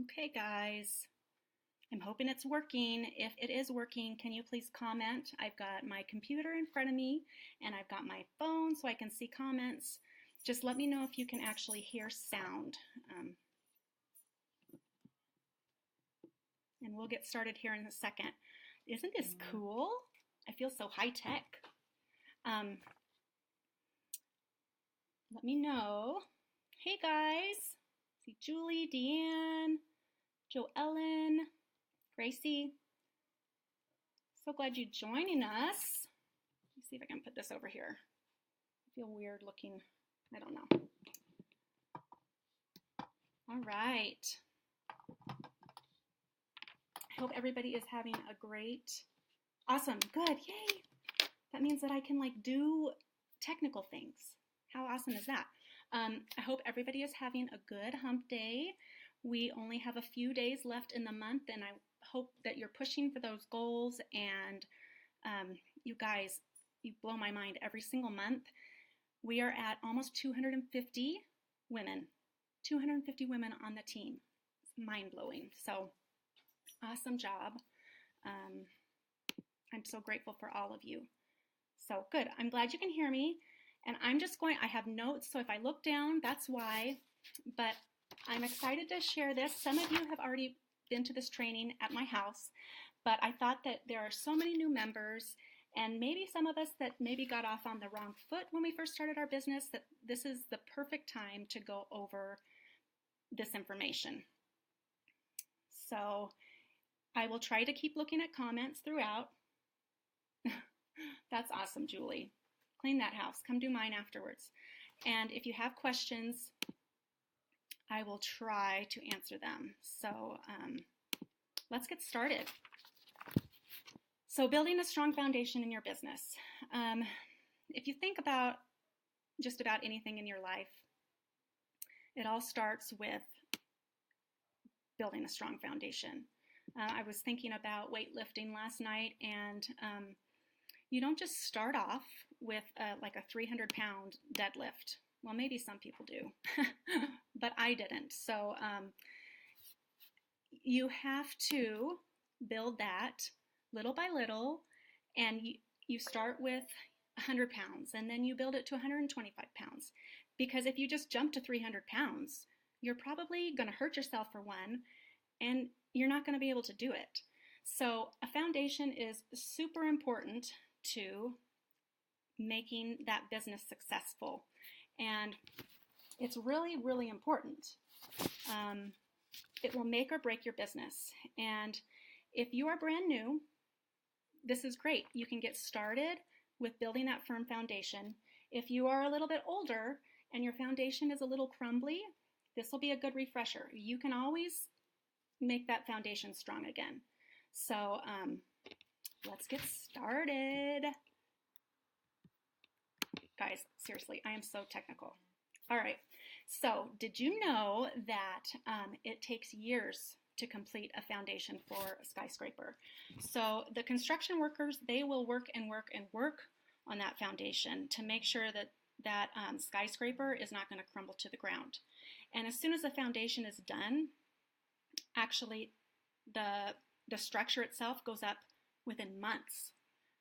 Okay, guys, I'm hoping it's working. If it is working, can you please comment? I've got my computer in front of me and I've got my phone so I can see comments. Just let me know if you can actually hear sound. And we'll get started here in a second. Isn't this cool? I feel so high tech. Let me know. Hey guys, see Julie, Deanne, Joellen, Gracie. So glad you're joining us. Let me see if I can put this over here. I feel weird looking. I don't know. All right. I hope everybody is having a great, awesome, good, yay. That means that I can do technical things. How awesome is that? I hope everybody is having a good hump day. We only have a few days left in the month, and I hope that you're pushing for those goals. And you guys, you blow my mind every single month. We are at almost 250 women, 250 women on the team. It's mind-blowing. So awesome job. I'm so grateful for all of you. So good. I'm glad you can hear me. And I'm just going, I have notes, so if I look down, that's why. But I'm excited to share this. Some of you have already been to this training at my house, but I thought that there are so many new members, and maybe some of us that maybe got off on the wrong foot when we first started our business, that this is the perfect time to go over this information. So I will try to keep looking at comments throughout. That's awesome, Julie. Clean that house. Come do mine afterwards. And if you have questions, I will try to answer them. So let's get started. So building a strong foundation in your business. If you think about just about anything in your life, it all starts with building a strong foundation. I was thinking about weightlifting last night, and you don't just start off with like a 300-pound deadlift. Well, maybe some people do, but I didn't. So you have to build that little by little, and you start with 100 pounds, and then you build it to 125 pounds. Because if you just jump to 300 pounds, you're probably going to hurt yourself for one, and you're not going to be able to do it. So a foundation is super important to making that business successful. And it's really, really important. It will make or break your business. And if you are brand new, this is great. You can get started with building that firm foundation. If you are a little bit older and your foundation is a little crumbly, this will be a good refresher. You can always make that foundation strong again. So let's get started. Guys, seriously, I am so technical. All right, so did you know that it takes years to complete a foundation for a skyscraper? So the construction workers, they will work and work and work on that foundation to make sure that that skyscraper is not going to crumble to the ground. And as soon as the foundation is done, actually the structure itself goes up within months,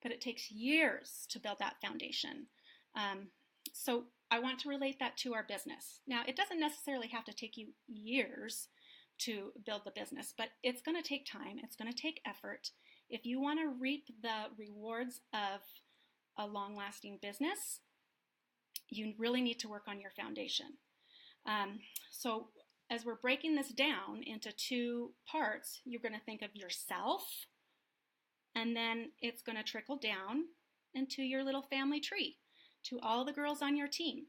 but it takes years to build that foundation. So I want to relate that to our business. Now, it doesn't necessarily have to take you years to build the business, but it's going to take time. It's going to take effort. If you want to reap the rewards of a long-lasting business, you really need to work on your foundation. So as we're breaking this down into two parts, you're going to think of yourself, and then it's going to trickle down into your little family tree, to all the girls on your team.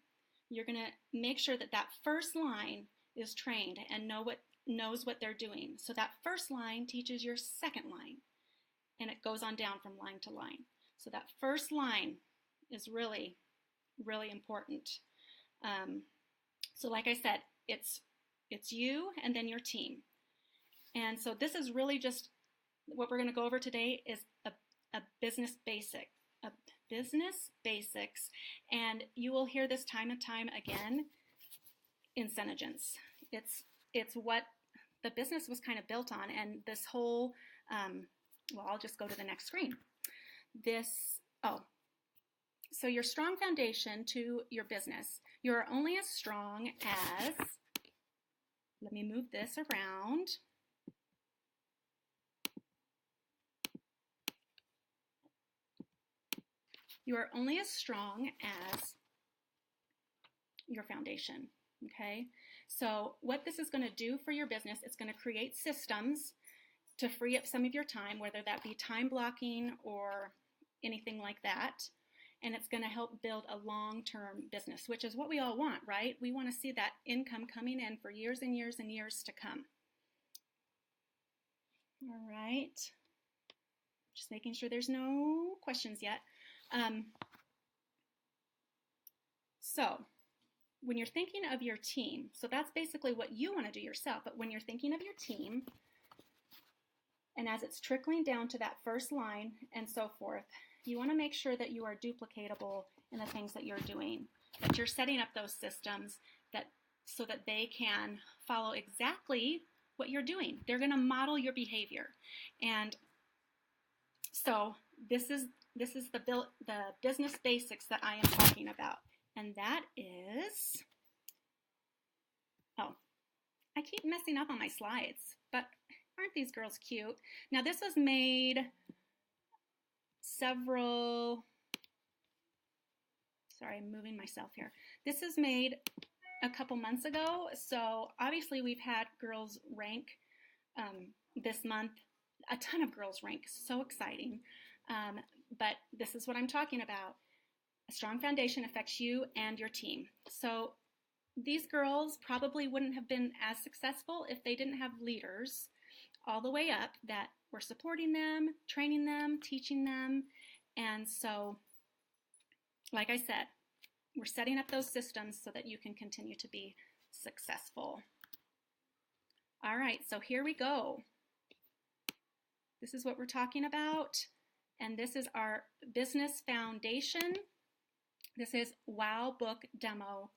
You're going to make sure that that first line is trained and knows what they're doing. So that first line teaches your second line, and it goes on down from line to line. So that first line is really, really important. So like I said, it's you and then your team. And so this is really just what we're going to go over today is a business basic. Business basics, and you will hear this time and time again in Senegence. It's what the business was kind of built on. And this whole, well, I'll just go to the next screen. So your strong foundation to your business, you're only as strong as, let me move this around. You are only as strong as your foundation, okay? So what this is going to do for your business, it's going to create systems to free up some of your time, whether that be time blocking or anything like that. And it's going to help build a long-term business, which is what we all want, right? We want to see that income coming in for years and years and years to come. All right. Just making sure there's no questions yet. So when you're thinking of your team, so that's basically what you want to do yourself, but when you're thinking of your team, and as it's trickling down to that first line and so forth, you want to make sure that you are duplicatable in the things that you're doing, that you're setting up those systems so that they can follow exactly what you're doing. They're going to model your behavior. And so this is the business basics that I am talking about. And that is, oh, I keep messing up on my slides, but aren't these girls cute? Now this was made sorry, I'm moving myself here. This is made a couple months ago, so obviously we've had girls rank this month. A ton of girls rank, so exciting. But this is what I'm talking about. A strong foundation affects you and your team. So these girls probably wouldn't have been as successful if they didn't have leaders all the way up that were supporting them, training them, teaching them. And so, like I said, we're setting up those systems so that you can continue to be successful. All right, so here we go. This is what we're talking about, and this is our business foundation. This is Wow Book Demo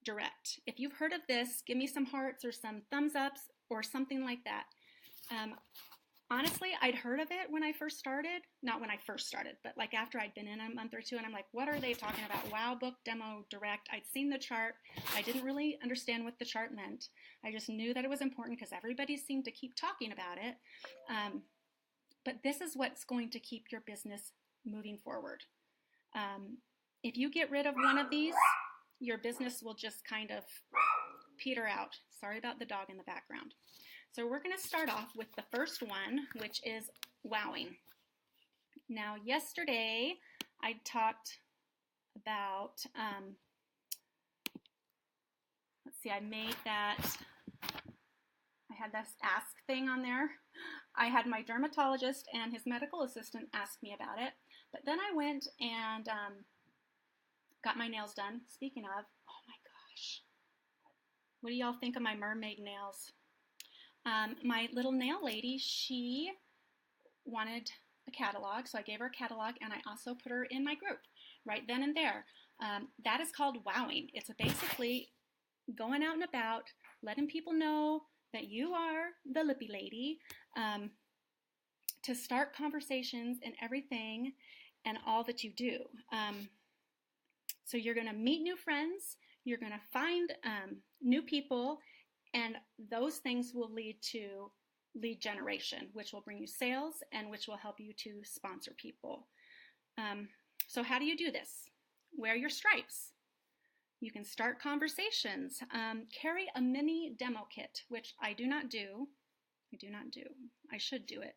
Direct. If you've heard of this, give me some hearts or some thumbs ups or something like that. Honestly, I'd heard of it when I first started. Not when I first started, but like after I'd been in a month or two, and I'm like, what are they talking about? Wow Book Demo Direct. I'd seen the chart. I didn't really understand what the chart meant. I just knew that it was important because everybody seemed to keep talking about it. But this is what's going to keep your business moving forward. If you get rid of one of these, your business will just kind of peter out. Sorry about the dog in the background. So we're going to start off with the first one, which is wowing. Now, yesterday I talked about, let's see, I made that, I had this ask thing on there. I had my dermatologist and his medical assistant ask me about it, but then I went and got my nails done. Speaking of, oh my gosh, what do y'all think of my mermaid nails? My little nail lady, she wanted a catalog, so I gave her a catalog, and I also put her in my group right then and there. That is called wowing. It's basically going out and about, letting people know that you are the lippy lady, to start conversations in everything and all that you do. So you're going to meet new friends, you're going to find new people, and those things will lead to lead generation, which will bring you sales and which will help you to sponsor people. So how do you do this? Wear your stripes. You can start conversations. Carry a mini demo kit, which I do not do. I should do it.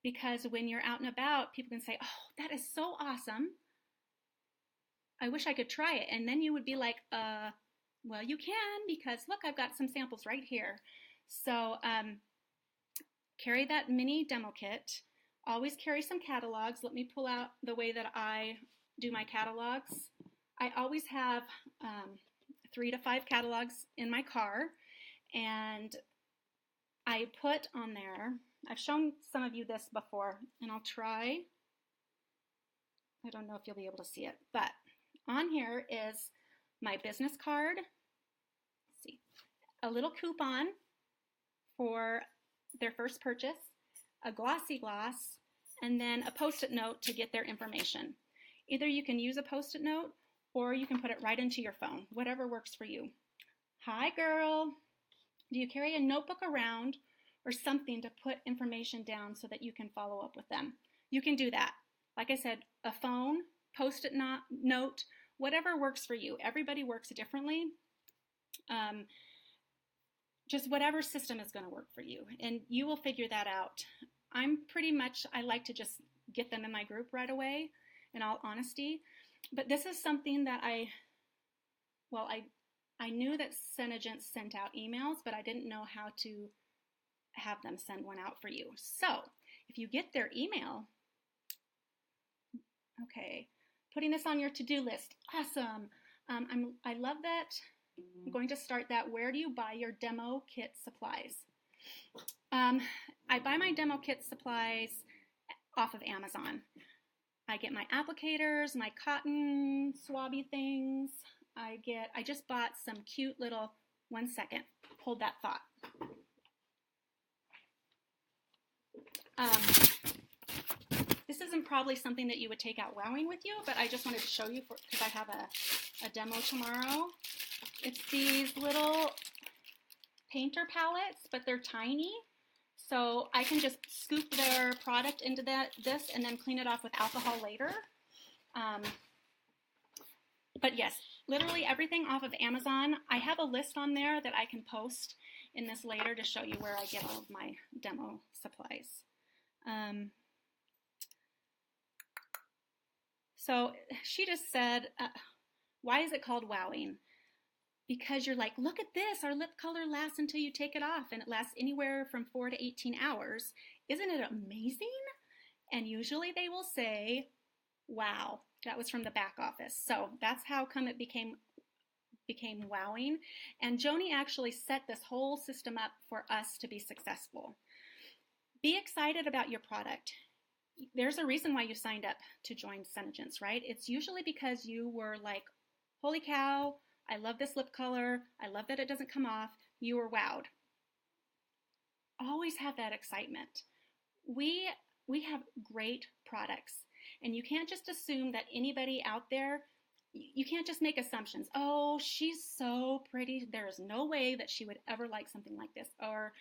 Because when you're out and about, people can say, oh, that is so awesome. I wish I could try it. And then you would be like, well, you can, because look, I've got some samples right here. So carry that mini demo kit. Always carry some catalogs. Let me pull out the way that I do my catalogs. I always have 3 to 5 catalogs in my car, and I put on there, I've shown some of you this before, and I'll try, I don't know if you'll be able to see it, but on here is my business card. Let's see. a little coupon for their first purchase, a glossy gloss, and then a Post-it note to get their information. Either you can use a Post-it note or you can put it right into your phone, whatever works for you. Hi, girl. Do you carry a notebook around or something to put information down so that you can follow up with them? You can do that. Like I said, a phone, Post-it note, whatever works for you. Everybody works differently. Just whatever system is going to work for you, and you will figure that out. I like to just get them in my group right away, in all honesty. But this is something that I knew that Senegence sent out emails, but I didn't know how to have them send one out for you. So if you get their email, okay, putting this on your to-do list, awesome. I love that. I'm going to start that. Where do you buy your demo kit supplies? I buy my demo kit supplies off of Amazon. I get my applicators, my cotton swabby things. I just bought some cute little, 1 second, hold that thought. This isn't probably something that you would take out wowing with you, but I just wanted to show you because I have a demo tomorrow. It's these little painter palettes, but they're tiny. So I can just scoop their product into this and then clean it off with alcohol later. But yes, literally everything off of Amazon. I have a list on there that I can post in this later to show you where I get all of my demo supplies. So she just said, why is it called wowing? Because you're like, look at this, our lip color lasts until you take it off, and it lasts anywhere from 4 to 18 hours. Isn't it amazing? And usually they will say, wow. That was from the back office. So that's how come it became wowing. And Joni actually set this whole system up for us to be successful. Be excited about your product. There's a reason why you signed up to join Senegence, right? It's usually because you were like, holy cow, I love this lip color. I love that it doesn't come off. You were wowed. Always have that excitement. We have great products, and you can't just assume that anybody out there, you can't just make assumptions. Oh, she's so pretty. There is no way that she would ever like something like this. Or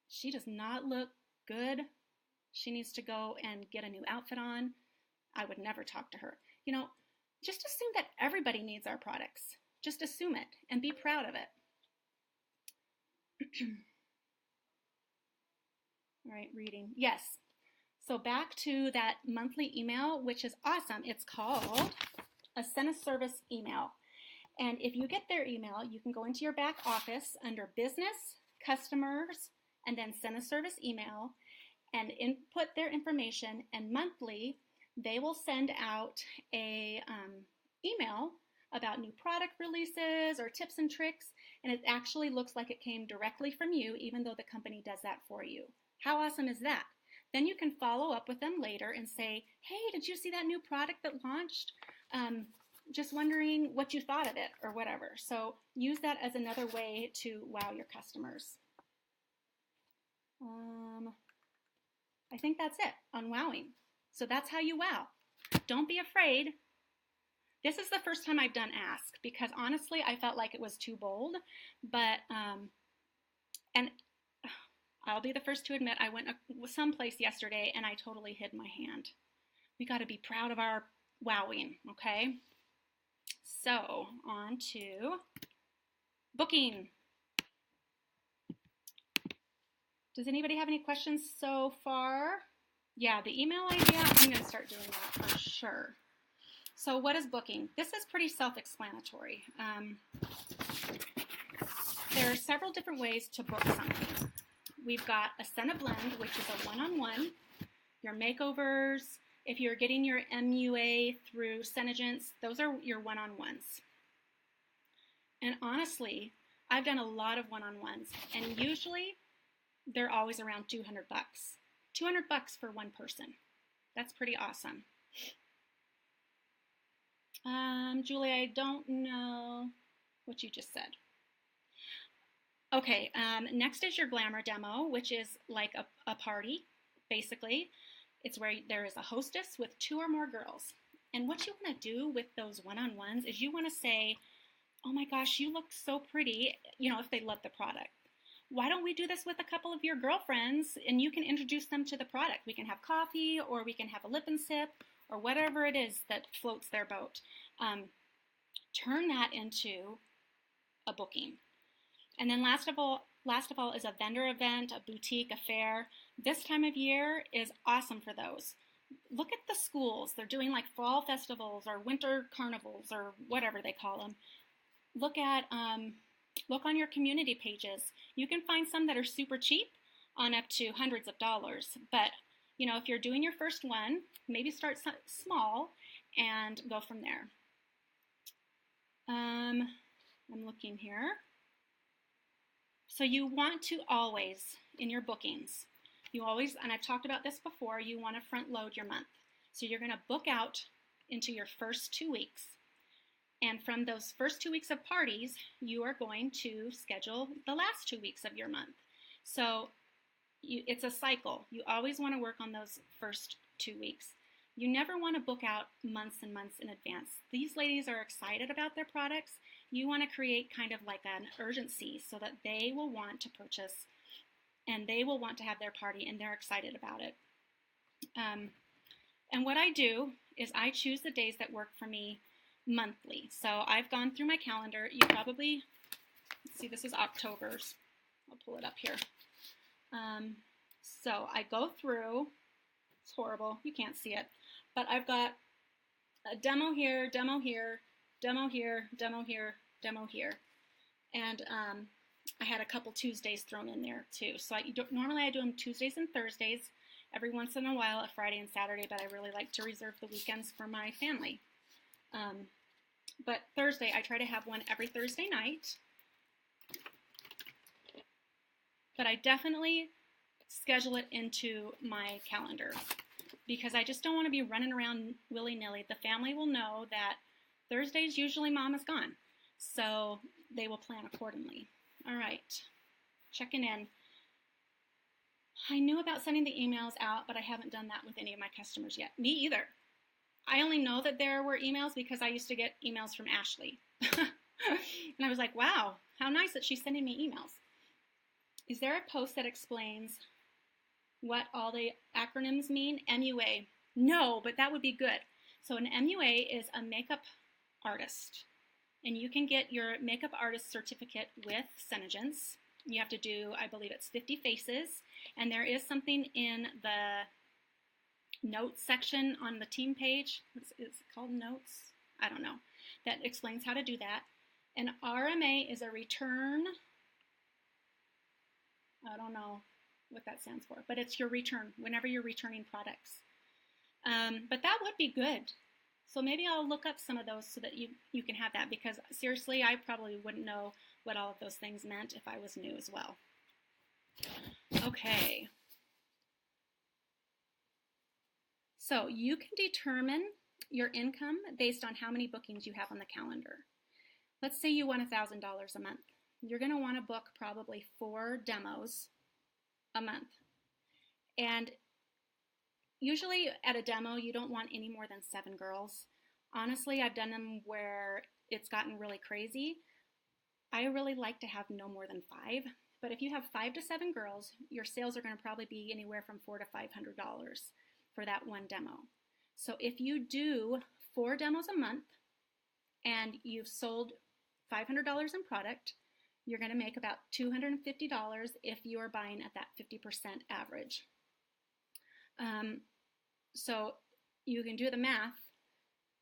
she does not look good. She needs to go and get a new outfit on. I would never talk to her. You know, just assume that everybody needs our products. Just assume it and be proud of it. All right, reading. Yes. So back to that monthly email, which is awesome. It's called a Senegence email. And if you get their email, you can go into your back office under Business, Customers, and then Senegence email and input their information. And monthly, they will send out a email about new product releases or tips and tricks, and it actually looks like it came directly from you, even though the company does that for you. How awesome is that? Then you can follow up with them later and say, hey, did you see that new product that launched? Just wondering what you thought of it or whatever. So use that as another way to wow your customers. I think that's it on wowing. So that's how you wow. Don't be afraid. This is the first time I've done ask because honestly I felt like it was too bold, but and I'll be the first to admit I went someplace yesterday and I totally hid my hand. We got to be proud of our wowing, okay? So on to booking. Does anybody have any questions so far? Yeah, the email idea, I'm going to start doing that for sure. So what is booking? This is pretty self-explanatory. There are several different ways to book something. We've got a Sena Blend, which is a one-on-one. Your makeovers, if you're getting your MUA through Senegence, those are your one-on-ones. And honestly, I've done a lot of one-on-ones, and usually they're always around $200. $200 for one person. That's pretty awesome. Julie, I don't know what you just said. Okay, next is your Glamour Demo, which is like a party, basically. It's where there is a hostess with 2 or more girls. And what you want to do with those one-on-ones is you want to say, oh my gosh, you look so pretty, if they love the product. Why don't we do this with a couple of your girlfriends and you can introduce them to the product? We can have coffee or we can have a lip and sip or whatever it is that floats their boat. Turn that into a booking. And then last of all is a vendor event, a boutique, a fair. This time of year is awesome for those. Look at the schools. They're doing like fall festivals or winter carnivals or whatever they call them. Look on your community pages. You can find some that are super cheap on up to hundreds of dollars. But, if you're doing your first one, maybe start small and go from there. I'm looking here. So you want to always, in your bookings, and I've talked about this before, you want to front load your month. So you're going to book out into your first 2 weeks. And from those first 2 weeks of parties, you are going to schedule the last 2 weeks of your month. So it's a cycle. You always want to work on those first 2 weeks. You never want to book out months and months in advance. These ladies are excited about their products. You want to create kind of like an urgency so that they will want to purchase and they will want to have their party and they're excited about it. And what I do is I choose the days that work for me monthly. So I've gone through my calendar. You probably see this is October's. I'll pull it up here. So I go through. It's horrible. You can't see it. But I've got a demo here, demo here, demo here, demo here, demo here. And I had a couple Tuesdays thrown in there too. So normally I do them Tuesdays and Thursdays. Every once in a while a Friday and Saturday, but I really like to reserve the weekends for my family. But Thursday, I try to have one every Thursday night. But I definitely schedule it into my calendar because I just don't want to be running around willy-nilly. The family will know that Thursdays usually mom is gone, so they will plan accordingly. All right, checking in. I knew about sending the emails out, but I haven't done that with any of my customers yet. Me either. I only know that there were emails because I used to get emails from Ashley. And I was like, wow, how nice that she's sending me emails. Is there a post that explains what all the acronyms mean? MUA. No, but that would be good. So an MUA is a makeup artist. And you can get your makeup artist certificate with Senegence. You have to do, I believe it's 50 faces. And there is something in the notes section on the team page. Is it called notes? I don't know. That explains how to do that. An RMA is a return. I don't know what that stands for, but it's your return whenever you're returning products. But that would be good. So maybe I'll look up some of those so that you can have that, because seriously, I probably wouldn't know what all of those things meant if I was new as well. Okay. So you can determine your income based on how many bookings you have on the calendar. Let's say you want $1,000 a month. You're going to want to book probably 4 demos a month. And usually at a demo, you don't want any more than 7 girls. Honestly, I've done them where it's gotten really crazy. I really like to have no more than 5. But if you have 5 to 7 girls, your sales are going to probably be anywhere from $400 to $500 for that one demo. So if you do 4 demos a month and you've sold $500 in product, you're going to make about $250 if you are buying at that 50% average. So you can do the math.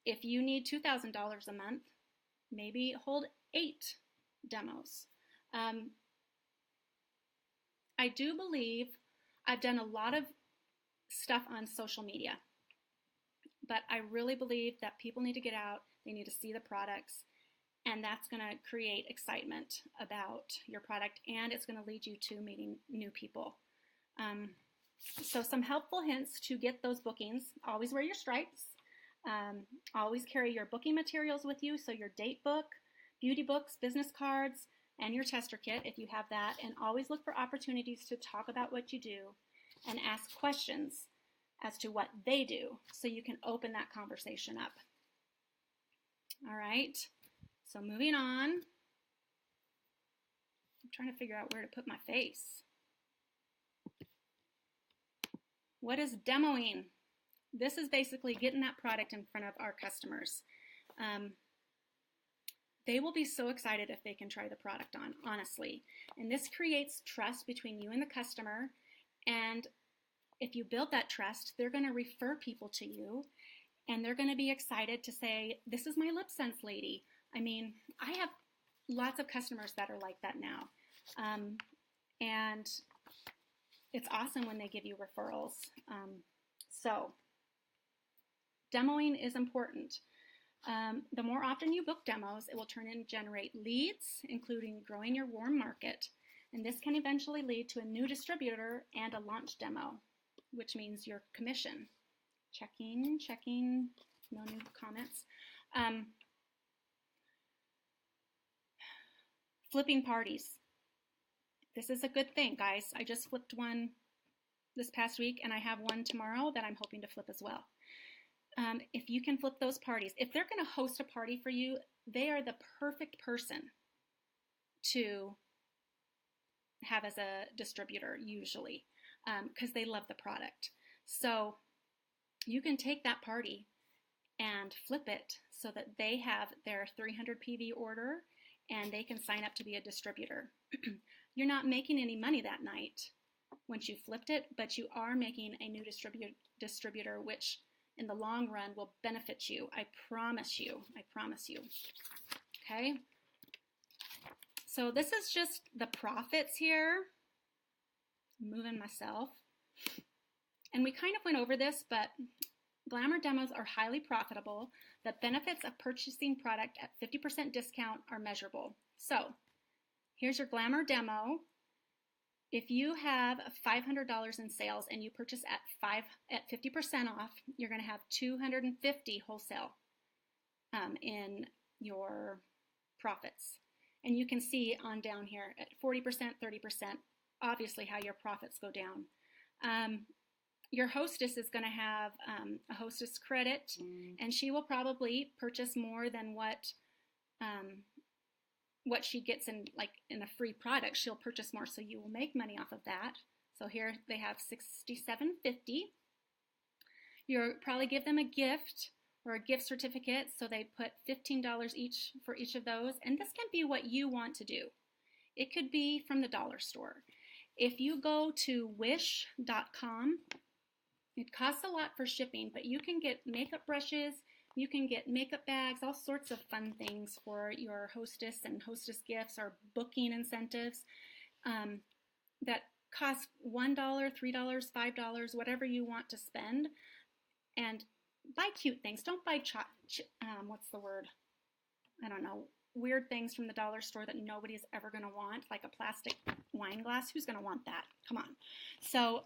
If you need $2,000 a month, maybe hold 8 demos. I do believe I've done a lot of stuff on social media, but I really believe that people need to get out, they need to see the products, and that's going to create excitement about your product, and it's going to lead you to meeting new people. So some helpful hints to get those bookings: always wear your stripes, always carry your booking materials with you, so your date book, beauty books, business cards, and your tester kit if you have that, and always look for opportunities to talk about what you do and ask questions as to what they do so you can open that conversation up. All right, so moving on. I'm trying to figure out where to put my face. What is demoing? This is basically getting that product in front of our customers. They will be so excited if they can try the product on, honestly. And this creates trust between you and the customer. And if you build that trust, they're going to refer people to you. And they're going to be excited to say, this is my Lipsense lady. I mean, I have lots of customers that are like that now. And it's awesome when they give you referrals. So demoing is important. The more often you book demos, it will turn in and generate leads, including growing your warm market. And this can eventually lead to a new distributor and a launch demo, which means your commission. Checking, no new comments. Flipping parties. This is a good thing, guys. I just flipped one this past week, and I have one tomorrow that I'm hoping to flip as well. If you can flip those parties, if they're going to host a party for you, they are the perfect person to have as a distributor, usually, because they love the product. So you can take that party and flip it so that they have their 300 PV order and they can sign up to be a distributor. You're not making any money that night once you flipped it, but you are making a new distributor, which in the long run will benefit you. I promise you. Okay? So this is just the profits here. I'm moving myself. And we kind of went over this, but Glamour demos are highly profitable. The benefits of purchasing product at 50% discount are measurable. So here's your Glamour demo. If you have $500 in sales and you purchase at 50% off, you're going to have $250 wholesale in your profits. And you can see on down here at 40%, 30%, obviously how your profits go down. Your hostess is going to have a hostess credit, and she will probably purchase more than what she gets in a free product. She'll purchase more, so you will make money off of that. So here they have $67.50. You'll probably give them a gift or a gift certificate, so they put $15 each for each of those, and this can be what you want to do. It could be from the dollar store. If you go to wish.com, it costs a lot for shipping, but you can get makeup brushes, you can get makeup bags, all sorts of fun things for your hostess and hostess gifts or booking incentives that cost $1, $3, $5, whatever you want to spend. And buy cute things. Don't buy what's the word? I don't know. Weird things from the dollar store that nobody's ever going to want, like a plastic wine glass. Who's going to want that? Come on. So,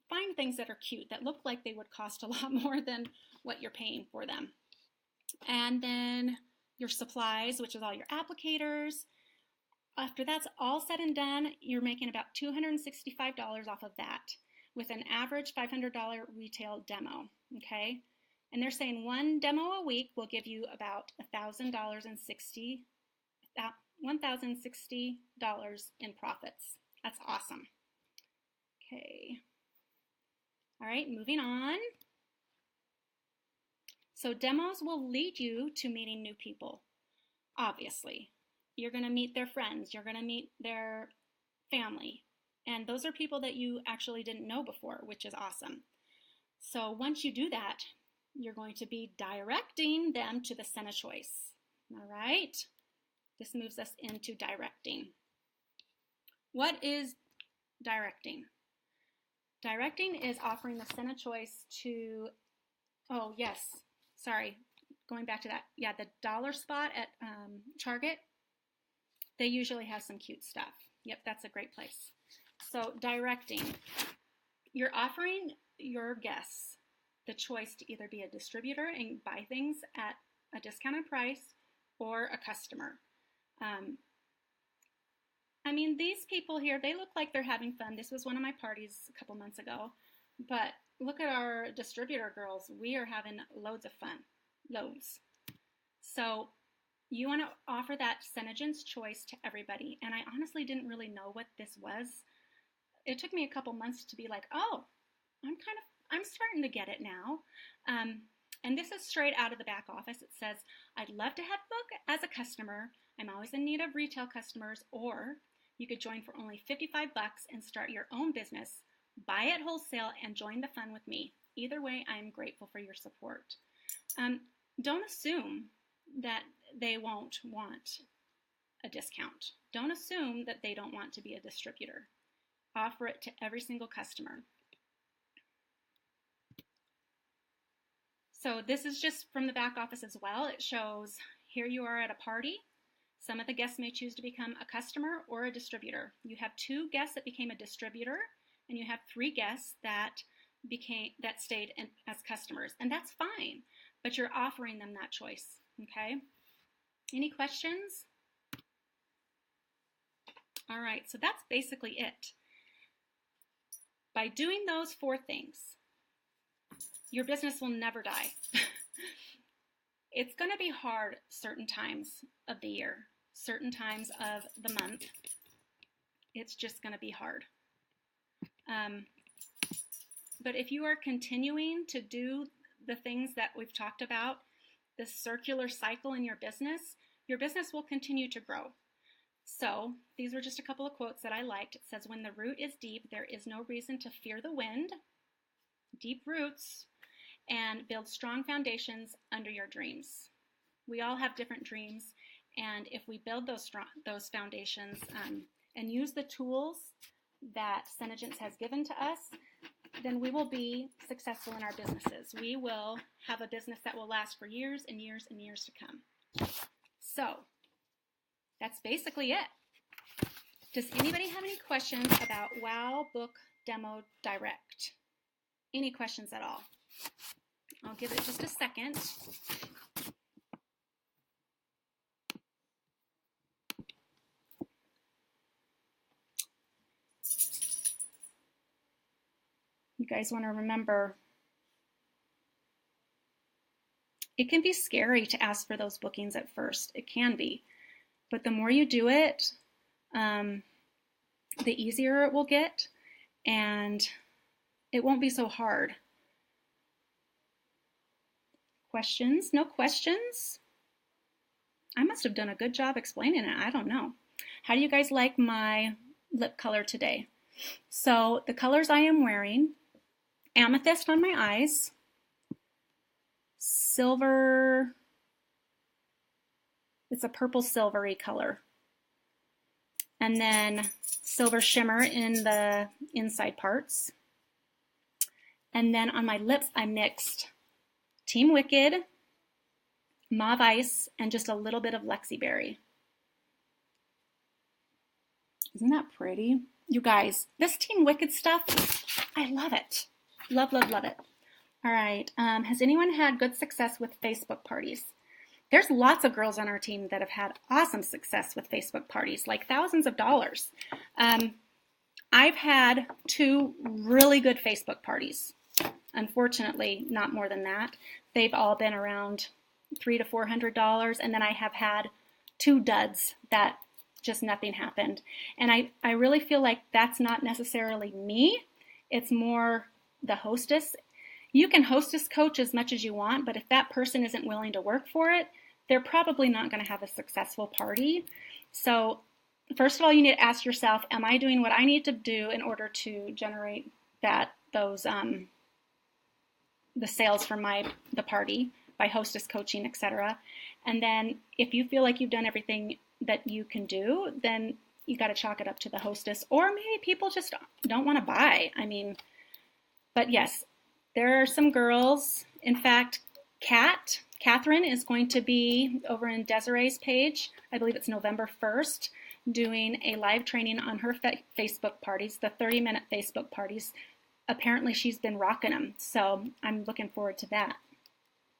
find things that are cute, that look like they would cost a lot more than what you're paying for them. And then your supplies, which is all your applicators. After that's all said and done, you're making about $265 off of that with an average $500 retail demo, okay? And they're saying one demo a week will give you about $1,060 in profits. That's awesome. Okay. All right, moving on. So demos will lead you to meeting new people, obviously. You're going to meet their friends. You're going to meet their family. And those are people that you actually didn't know before, which is awesome. So once you do that, you're going to be directing them to the center choice. All right? This moves us into directing. What is directing? Directing is offering the center choice to, going back to that. Yeah, the dollar spot at Target, they usually have some cute stuff. Yep, that's a great place. So directing, you're offering your guests the choice to either be a distributor and buy things at a discounted price or a customer. I mean, these people here, they look like they're having fun. This was one of my parties a couple months ago. But look at our distributor girls. We are having loads of fun. Loads. So you want to offer that Senegen's Choice to everybody. And I honestly didn't really know what this was. It took me a couple months to be like, oh, I'm starting to get it now. And this is straight out of the back office. It says, I'd love to have book as a customer. I'm always in need of retail customers, or you could join for only $55 and start your own business, buy at wholesale, and join the fun with me. Either way, I am grateful for your support. Don't assume that they won't want a discount. Don't assume that they don't want to be a distributor. Offer it to every single customer. So this is just from the back office as well. It shows here you are at a party. Some of the guests may choose to become a customer or a distributor. You have 2 guests that became a distributor, and you have 3 guests that stayed as customers, and that's fine. But you're offering them that choice. Okay. Any questions? All right. So that's basically it. By doing those 4 things, your business will never die. It's going to be hard certain times of the year, certain times of the month. It's just going to be hard. But if you are continuing to do the things that we've talked about, this circular cycle in your business will continue to grow. So these were just a couple of quotes that I liked. It says, when the root is deep, there is no reason to fear the wind. Deep roots, and build strong foundations under your dreams. We all have different dreams, and if we build those foundations and use the tools that Senegen's has given to us, then we will be successful in our businesses. We will have a business that will last for years and years and years to come. So that's basically it. Does anybody have any questions about Wow Book Demo Direct? Any questions at all? I'll give it just a second. You guys want to remember, it can be scary to ask for those bookings at first. It can be. But the more you do it, the easier it will get, and it won't be so hard. Questions? No questions? I must have done a good job explaining it. I don't know. How do you guys like my lip color today? So the colors I am wearing, amethyst on my eyes, silver, it's a purple silvery color, and then silver shimmer in the inside parts. And then on my lips, I mixed Team Wicked, Mauve Ice, and just a little bit of Lexi Berry. Isn't that pretty? You guys, this Team Wicked stuff, I love it. Love, love, love it. All right. Has anyone had good success with Facebook parties? There's lots of girls on our team that have had awesome success with Facebook parties, like thousands of dollars. I've had 2 really good Facebook parties. Unfortunately, not more than that. They've all been around $300 to $400, and then I have had 2 duds that just nothing happened. And I really feel like that's not necessarily me. It's more the hostess. You can hostess coach as much as you want, but if that person isn't willing to work for it, they're probably not going to have a successful party. So first of all, you need to ask yourself, am I doing what I need to do in order to generate those the sales from the party by hostess coaching, etc. And then if you feel like you've done everything that you can do, then you got to chalk it up to the hostess, or maybe people just don't want to buy. I mean, but yes, there are some girls. In fact, Catherine is going to be over in Desiree's page. I believe it's November 1st, doing a live training on her Facebook parties, the 30-minute Facebook parties. Apparently she's been rocking them, so I'm looking forward to that.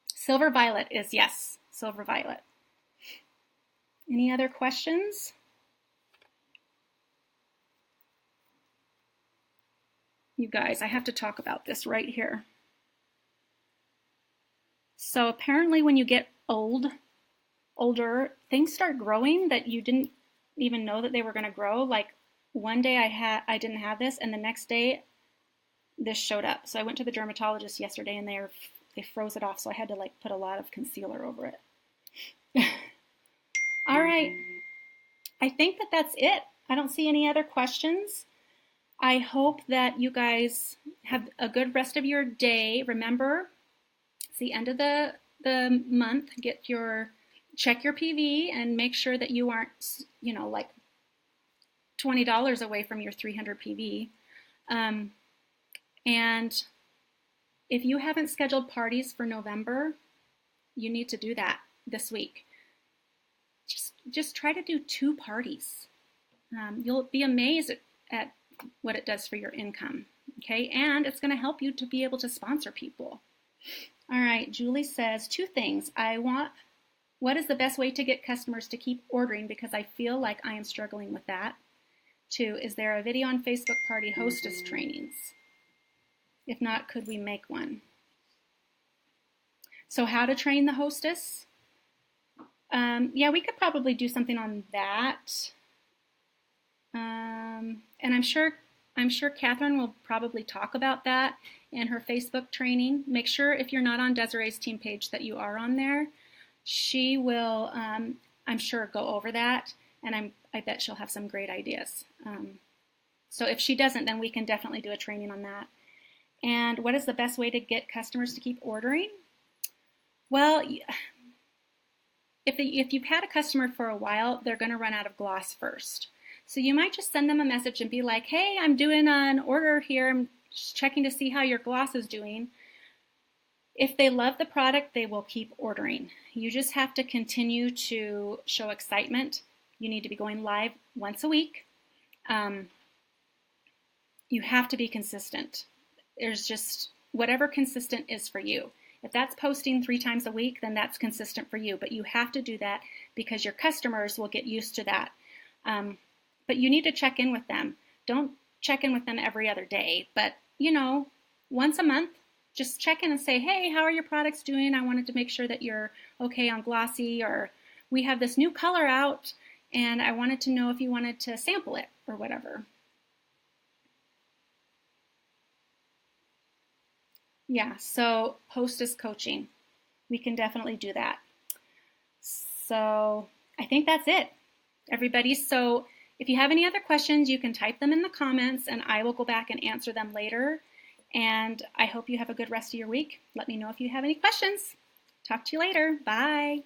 Silver Violet is yes, Silver Violet. Any other questions? You guys, I have to talk about this right here. So apparently when you get older, things start growing that you didn't even know that they were going to grow. Like one day I didn't have this, and the next day this showed up. So I went to the dermatologist yesterday, and they froze it off, so I had to like put a lot of concealer over it. All right, I think that that's it. I don't see any other questions. I hope that you guys have a good rest of your day. Remember, it's the end of the month. Check your PV and make sure that you aren't, like $20 away from your 300 PV. And if you haven't scheduled parties for November, you need to do that this week. Just try to do 2 parties. You'll be amazed at what it does for your income, okay? And it's going to help you to be able to sponsor people. All right, Julie says 2 things. What is the best way to get customers to keep ordering, because I feel like I am struggling with that. 2, is there a video on Facebook party hostess trainings? If not, could we make one? So how to train the hostess? Yeah, we could probably do something on that. And I'm sure Catherine will probably talk about that in her Facebook training. Make sure if you're not on Desiree's team page that you are on there. She will, I'm sure, go over that, and I bet she'll have some great ideas. So if she doesn't, then we can definitely do a training on that. And what is the best way to get customers to keep ordering? Well, if you've had a customer for a while, they're going to run out of gloss first. So you might just send them a message and be like, hey, I'm doing an order here. I'm just checking to see how your gloss is doing. If they love the product, they will keep ordering. You just have to continue to show excitement. You need to be going live once a week. You have to be consistent. There's just whatever consistent is for you. If that's posting 3 times a week, then that's consistent for you. But you have to do that because your customers will get used to that. But you need to check in with them. Don't check in with them every other day. But, once a month, just check in and say, hey, how are your products doing? I wanted to make sure that you're okay on glossy, or we have this new color out, and I wanted to know if you wanted to sample it or whatever. Yeah, so hostess coaching. We can definitely do that. So I think that's it, everybody. So if you have any other questions, you can type them in the comments, and I will go back and answer them later. And I hope you have a good rest of your week. Let me know if you have any questions. Talk to you later. Bye.